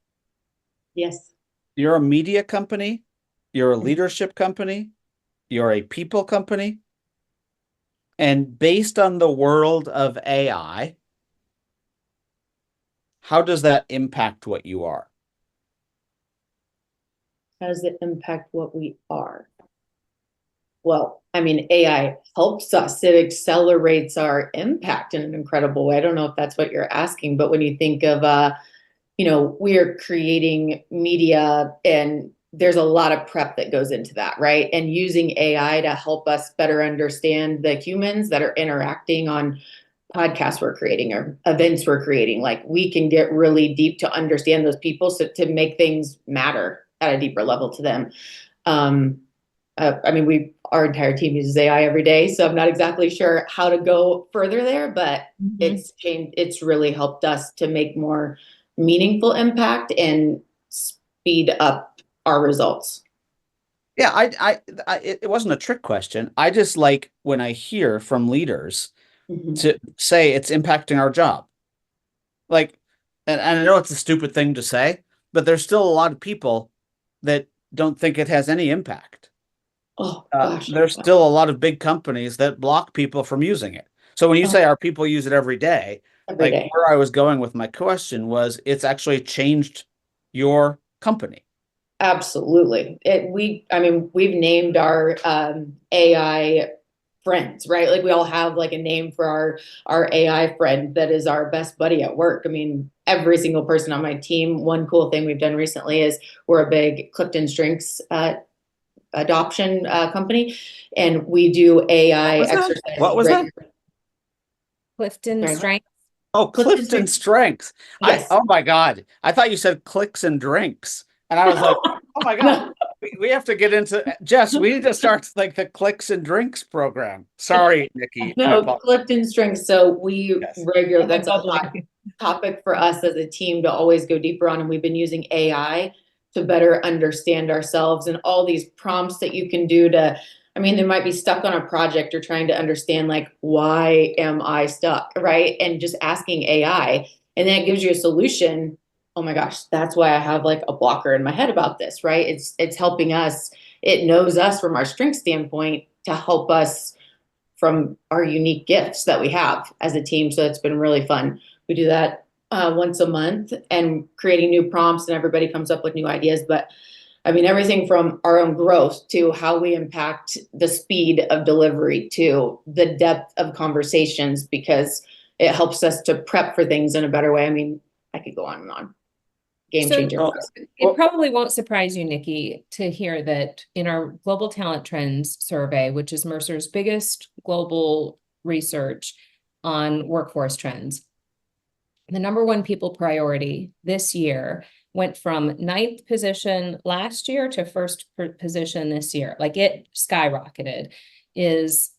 Yes. you're a media company, you're a leadership company, you're a people company, and based on the world of AI, how does that impact what you are? How does it impact what we are? Well, I mean, AI helps us. It accelerates our impact in an incredible way. I don't know if that's what you're asking, but when you think of, we are creating media, and there's a lot of prep that goes into that, right? And using AI to help us better understand the humans that are interacting on podcasts we're creating or events we're creating. Like, we can get really deep to understand those people, so to make things matter at a deeper level to them. I mean, our entire team uses AI every day, so I'm not exactly sure how to go further there, but it's really helped us to make more meaningful impact and speed up our results. Yeah, it wasn't a trick question. I just like when I hear from leaders Mhm. to say it's impacting our job. Like, and I know it's a stupid thing to say, but there's still a lot of people that don't think it has any impact. Oh gosh, There's still a lot of big companies that block people from using it. So when you oh, say our people use it every day, every like day. where I was going with my question was it's actually changed your company. Absolutely. I mean, we've named our AI friends, right? Like we all have like a name for our AI friend that is our best buddy at work. I mean, every single person on my team. One cool thing we've done recently is we're a big Clifton's Drinks adoption company, and we do What AI was that? exercises What was that? regularly. Clifton Sorry, what? Strength. Oh, Clifton's Clifton Drinks. Strengths. Yes. Oh my God. I thought you said clicks and drinks. And I was like, oh my God. No, We have to get into Jess, we need to start like the clicks and drinks program. Sorry, Nikki. I no, apologize. Clifton's Drinks. So we Yes. regularly, Got my that's a hot bubbly. topic for us as a team to always go deeper on. And we've been using AI to better understand ourselves and all these prompts that you can do to, I mean, they might be stuck on a project or trying to understand, like, why am I stuck? Right. And just asking AI, and then it gives you a solution. Oh my gosh, that's why I have like a blocker in my head about this, right? It's helping us, it knows us from our strength standpoint to help us from our unique gifts that we have as a team. So it's been really fun. We do that once a month and creating new prompts, and everybody comes up with new ideas. But I mean, everything from our own growth to how we impact the speed of delivery to the depth of conversations, because it helps us to prep for things in a better way. I mean, I could go on and on. Game So changer Oh, for us. it probably won't surprise you, Nikki, to hear that in our Global Talent Trends survey, which is Mercer's biggest global research on workforce trends, the number one people priority this year went from ninth position last year to first position this year. Like it skyrocketed, is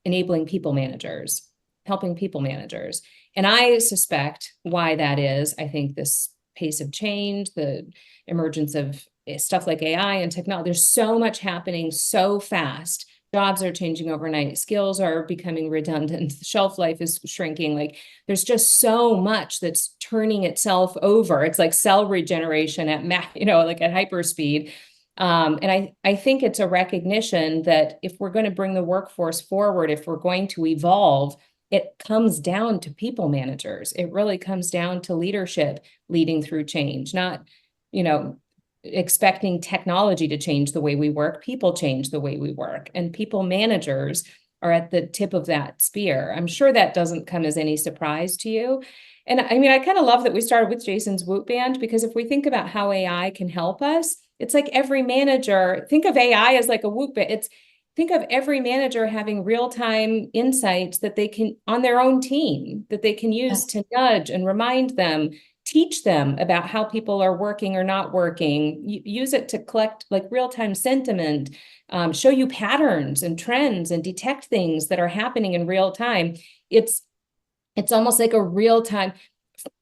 enabling people managers, helping people managers. And I suspect why that is. I think this pace of change, the emergence of stuff like AI and technology, there's so much happening so fast. Jobs are changing overnight. Skills are becoming redundant. Shelf life is shrinking. Like there's just so much that's turning itself over. It's like cell regeneration at like at hyperspeed. And I think it's a recognition that if we're going to bring the workforce forward, if we're going to evolve, it comes down to people managers. It really comes down to leadership leading through change, not, you know, expecting technology to change the way we work. People change the way we work, and people managers are at the tip of that spear. I'm sure that doesn't come as any surprise to you. And I mean, I kind of love that we started with Jason's Whoop Band, because if we think about how AI can help us, it's like every manager, think of AI as like a Whoop Band. Think of every manager having real-time insights that they can on their own team, that they can use to nudge and remind them, teach them about how people are working or not working, use it to collect like real-time sentiment, show you patterns and trends and detect things that are happening in real time. It's almost like a real-time,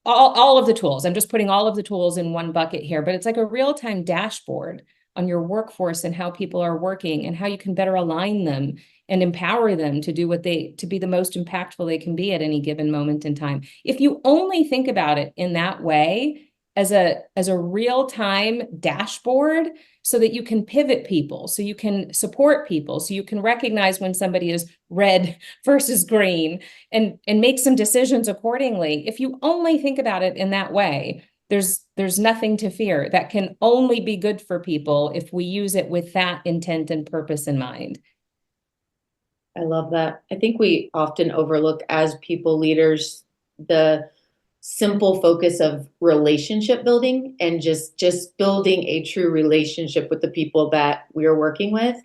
all of the tools. I'm just putting all of the tools in one bucket here, but it's like a real-time dashboard on your workforce and how people are working and how you can better align them and empower them to do to be the most impactful they can be at any given moment in time. If you only think about it in that way, as a real-time dashboard, so that you can pivot people, so you can support people, so you can recognize when somebody is red versus green and make some decisions accordingly. If you only think about it in that way, there's nothing to fear. That can only be good for people if we use it with that intent and purpose in mind. I love that. I think we often overlook as people leaders the simple focus of relationship building and just building a true relationship with the people that we are working with.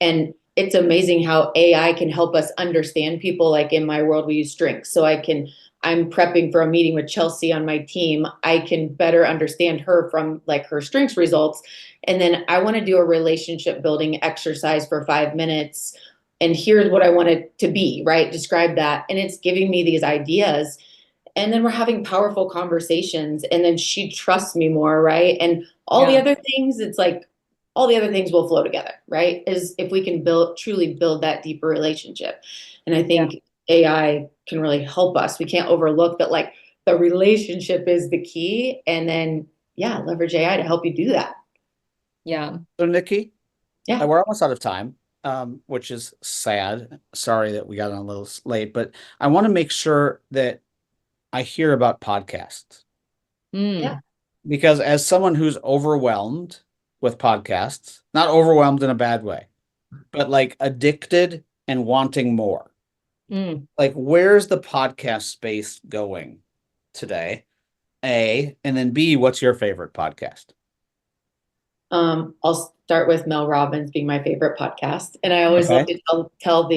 And it's amazing how AI can help us understand people. Like in my world, we use strengths. So I'm prepping for a meeting with Chelsea on my team. I can better understand her from like her strengths results. And then I want to do a relationship building exercise for 5 minutes. And here's what I want it to be, right? Describe that. And it's giving me these ideas. And then we're having powerful conversations. And then she trusts me more, right? And all the Yeah. other things, it's like all the other things will flow together, right? Is if we can truly build that deeper relationship. And I think AI can really help us. We can't overlook that, like, the relationship is the key. And then, yeah, leverage AI to help you do that. Yeah. So Nikki, Yeah. we're almost out of time, which is sad. Sorry that we got on a little late, but I want to make sure that I hear about podcasts Mm. because as someone who's overwhelmed with podcasts, not overwhelmed in a bad way, but like addicted and wanting more. Mm. Like, where's the podcast space going today? A, and then B, what's your favorite podcast? I'll start with Mel Robbins being my favorite podcast. And I always love Okay. to tell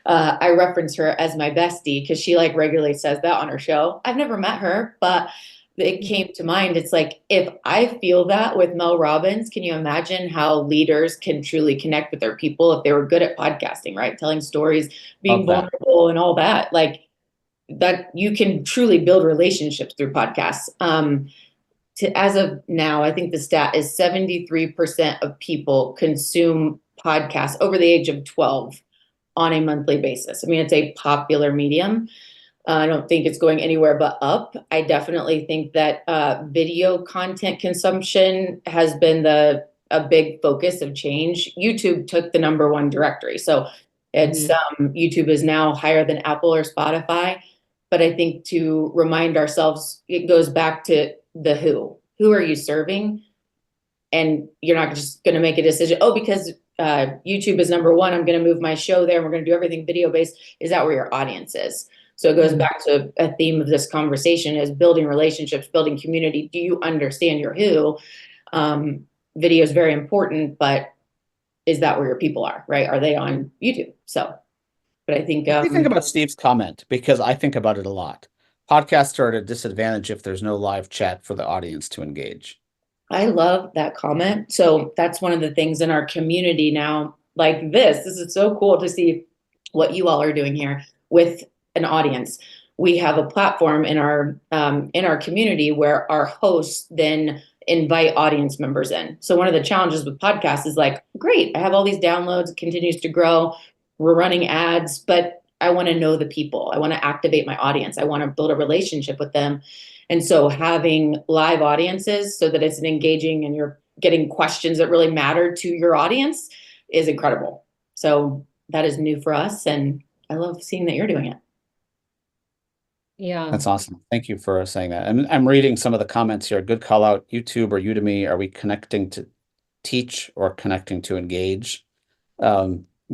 I reference her as my bestie because she like regularly says that on her show. I've never met her, but it came to mind. It's like, if I feel that with Mel Robbins, can you imagine how leaders can truly connect with their people if they were good at podcasting, right? Telling stories, being Love that. vulnerable and all that. Like, that you can truly build relationships through podcasts. As of now, I think the stat is 73% of people consume podcasts over the age of 12 on a monthly basis. I mean, it's a popular medium. I don't think it's going anywhere but up. I definitely think that video content consumption has been a big focus of change. YouTube took the number one directory. So it's YouTube is now higher than Apple or Spotify. But I think to remind ourselves, it goes back to the who. Who are you serving? And you're not just going to make a decision, oh, because YouTube is number one, I'm going to move my show there and we're going to do everything video based. Is that where your audience is? So it goes back to a theme of this conversation is building relationships, building community. Do you understand your who? Video is very important, but is that where your people are, right? Are they on YouTube? So, but I think, What do you think about Steve's comment? Because I think about it a lot. Podcasts are at a disadvantage if there's no live chat for the audience to engage. I love that comment. So that's one of the things in our community now, like this is so cool to see what you all are doing here with an audience. We have a platform in our community where our hosts then invite audience members in. So one of the challenges with podcasts is like, great, I have all these downloads, it continues to grow. We're running ads, but I want to know the people. I want to activate my audience. I want to build a relationship with them. And so having live audiences so that it's an engaging and you're getting questions that really matter to your audience is incredible. So that is new for us. And I love seeing that you're doing it. Yeah. That's awesome. Thank you for saying that. I'm reading some of the comments here. Good call out. YouTube or Udemy. Are we connecting to teach or connecting to engage?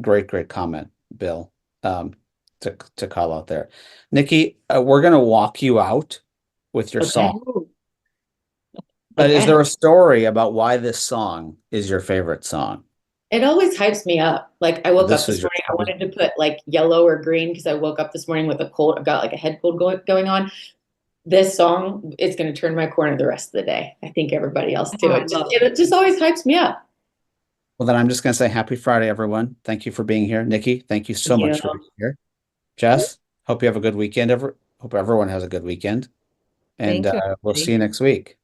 Great comment, Bill. To call out there. Nikki, we're going to walk you out with your song. But is there a story about why this song is your favorite song? It always hypes me up. Like I woke up this morning, I wanted to put like yellow or green because I woke up this morning with a cold. I've got like a head cold going on. This song is going to turn my corner the rest of the day. I think everybody else too. It just always hypes me up. Well, then I'm just going to say happy Friday, everyone. Thank you for being here. Nikki, thank you so much for being here. Jess, hope you have a good weekend. Hope everyone has a good weekend. And we'll see you next week.